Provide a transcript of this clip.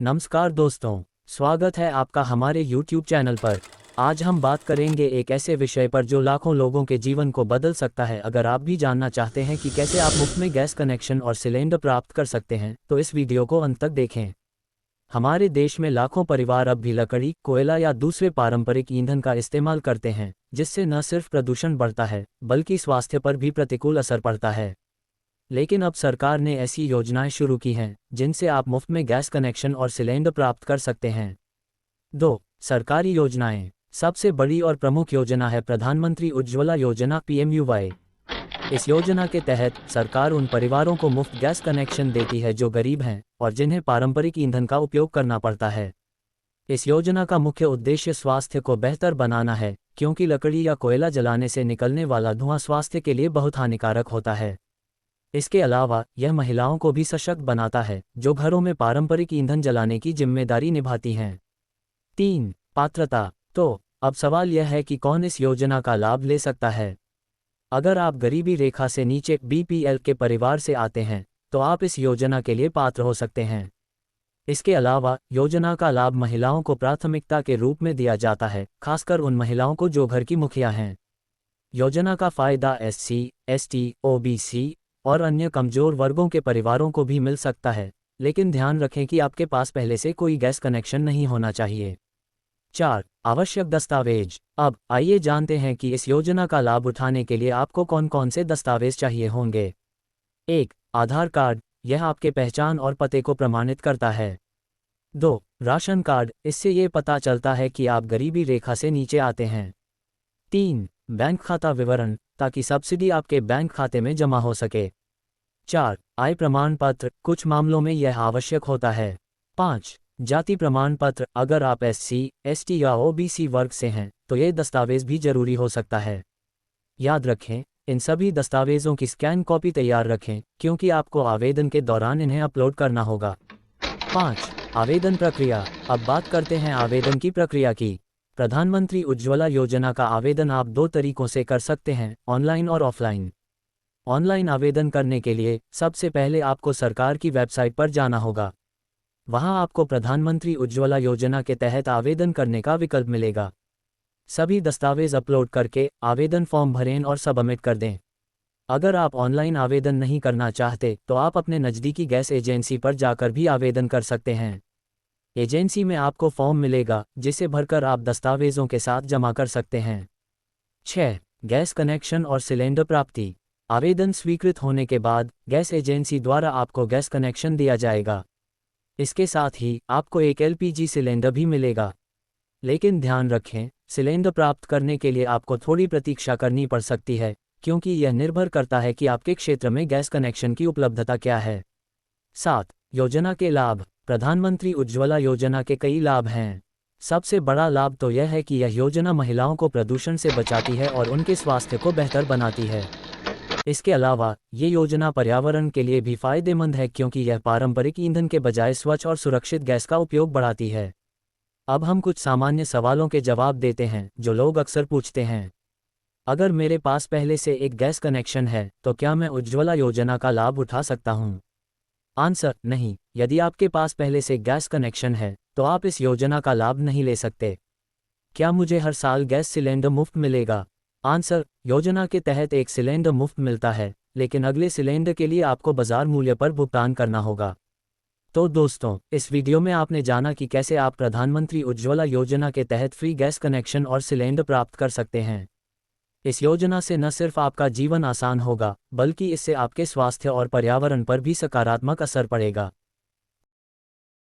नमस्कार दोस्तों, स्वागत है आपका हमारे YouTube चैनल पर। आज हम बात करेंगे एक ऐसे विषय पर जो लाखों लोगों के जीवन को बदल सकता है। अगर आप भी जानना चाहते हैं कि कैसे आप मुफ्त में गैस कनेक्शन और सिलेंडर प्राप्त कर सकते हैं, तो इस वीडियो को अंत तक देखें। हमारे देश में लाखों परिवार अब भी लकड़ी, कोयला या दूसरे पारंपरिक ईंधन का इस्तेमाल करते हैं, जिससे न सिर्फ प्रदूषण बढ़ता है, बल्कि स्वास्थ्य पर भी प्रतिकूल असर पड़ता है। लेकिन अब सरकार ने ऐसी योजनाएं शुरू की हैं जिनसे आप मुफ्त में गैस कनेक्शन और सिलेंडर प्राप्त कर सकते हैं। 2. सरकारी योजनाएं। सबसे बड़ी और प्रमुख योजना है प्रधानमंत्री उज्ज्वला योजना (PMUY). इस योजना के तहत सरकार उन परिवारों को मुफ्त गैस कनेक्शन देती है जो गरीब हैं और जिन्हें पारंपरिक ईंधन का उपयोग करना पड़ता है। इस योजना का मुख्य उद्देश्य स्वास्थ्य को बेहतर बनाना है, क्योंकि लकड़ी या कोयला जलाने से निकलने वाला धुआं स्वास्थ्य के लिए बहुत हानिकारक होता है। इसके अलावा यह महिलाओं को भी सशक्त बनाता है, जो घरों में पारंपरिक ईंधन जलाने की जिम्मेदारी निभाती हैं। 3. पात्रता। तो अब सवाल यह है कि कौन इस योजना का लाभ ले सकता है। अगर आप गरीबी रेखा से नीचे BPL के परिवार से आते हैं, तो आप इस योजना के लिए पात्र हो सकते हैं। इसके अलावा योजना का लाभ महिलाओं को प्राथमिकता के रूप में दिया जाता है, खासकर उन महिलाओं को जो घर की मुखिया हैं। योजना का फायदा SC, ST, OBC और अन्य कमजोर वर्गों के परिवारों को भी मिल सकता है, लेकिन ध्यान रखें कि आपके पास पहले से कोई गैस कनेक्शन नहीं होना चाहिए। 4. आवश्यक दस्तावेज। अब आइए जानते हैं कि इस योजना का लाभ उठाने के लिए आपको कौन कौन से दस्तावेज चाहिए होंगे। 1. आधार कार्ड। यह आपके पहचान और पते को प्रमाणित करता है। 2. Ration card. इससे ये पता चलता है कि आप गरीबी रेखा से नीचे आते हैं। 3. बैंक खाता विवरण, ताकि सब्सिडी आपके बैंक खाते में जमा हो सके। 4. आय प्रमाण पत्र। कुछ मामलों में यह आवश्यक होता है। 5. जाति प्रमाण पत्र। अगर आप SC, ST या OBC वर्ग से हैं, तो ये दस्तावेज भी जरूरी हो सकता है। याद रखें, इन सभी दस्तावेजों की स्कैन कॉपी तैयार रखें, क्योंकि आपको आवेदन के दौरान इन्हें अपलोड करना होगा। 5. आवेदन प्रक्रिया। अब बात करते हैं आवेदन की प्रक्रिया की। प्रधानमंत्री उज्ज्वला योजना का आवेदन आप 2 तरीकों से कर सकते हैं, ऑनलाइन और ऑफलाइन। ऑनलाइन आवेदन करने के लिए सबसे पहले आपको सरकार की वेबसाइट पर जाना होगा। वहां आपको प्रधानमंत्री उज्ज्वला योजना के तहत आवेदन करने का विकल्प मिलेगा। सभी दस्तावेज अपलोड करके आवेदन फॉर्म भरें और सबमिट कर दें। अगर आप ऑनलाइन आवेदन नहीं करना चाहते, तो आप अपने नज़दीकी गैस एजेंसी पर जाकर भी आवेदन कर सकते हैं। एजेंसी में आपको फॉर्म मिलेगा, जिसे भरकर आप दस्तावेजों के साथ जमा कर सकते हैं। 6. गैस कनेक्शन और सिलेंडर प्राप्ति। आवेदन स्वीकृत होने के बाद गैस एजेंसी द्वारा आपको गैस कनेक्शन दिया जाएगा। इसके साथ ही आपको एक LPG सिलेंडर भी मिलेगा। लेकिन ध्यान रखें, सिलेंडर प्राप्त करने के लिए आपको थोड़ी प्रतीक्षा करनी पड़ सकती है, क्योंकि यह निर्भर करता है कि आपके क्षेत्र में गैस कनेक्शन की उपलब्धता क्या है। 7. योजना के लाभ। प्रधानमंत्री उज्ज्वला योजना के कई लाभ हैं। सबसे बड़ा लाभ तो यह है कि यह योजना महिलाओं को प्रदूषण से बचाती है और उनके स्वास्थ्य को बेहतर बनाती है। इसके अलावा ये योजना पर्यावरण के लिए भी फायदेमंद है, क्योंकि यह पारंपरिक ईंधन के बजाय स्वच्छ और सुरक्षित गैस का उपयोग बढ़ाती है। अब हम कुछ सामान्य सवालों के जवाब देते हैं जो लोग अक्सर पूछते हैं। अगर मेरे पास पहले से एक गैस कनेक्शन है, तो क्या मैं उज्ज्वला योजना का लाभ उठा सकता हूँ? आंसर: नहीं। यदि आपके पास पहले से गैस कनेक्शन है, तो आप इस योजना का लाभ नहीं ले सकते। क्या मुझे हर साल गैस सिलेंडर मुफ्त मिलेगा? आंसर: योजना के तहत एक सिलेंडर मुफ्त मिलता है, लेकिन अगले सिलेंडर के लिए आपको बाजार मूल्य पर भुगतान करना होगा। तो दोस्तों, इस वीडियो में आपने जाना कि कैसे आप प्रधानमंत्री उज्ज्वला योजना के तहत फ्री गैस कनेक्शन और सिलेंडर प्राप्त कर सकते हैं। इस योजना से न सिर्फ आपका जीवन आसान होगा, बल्कि इससे आपके स्वास्थ्य और पर्यावरण पर भी सकारात्मक असर पड़ेगा।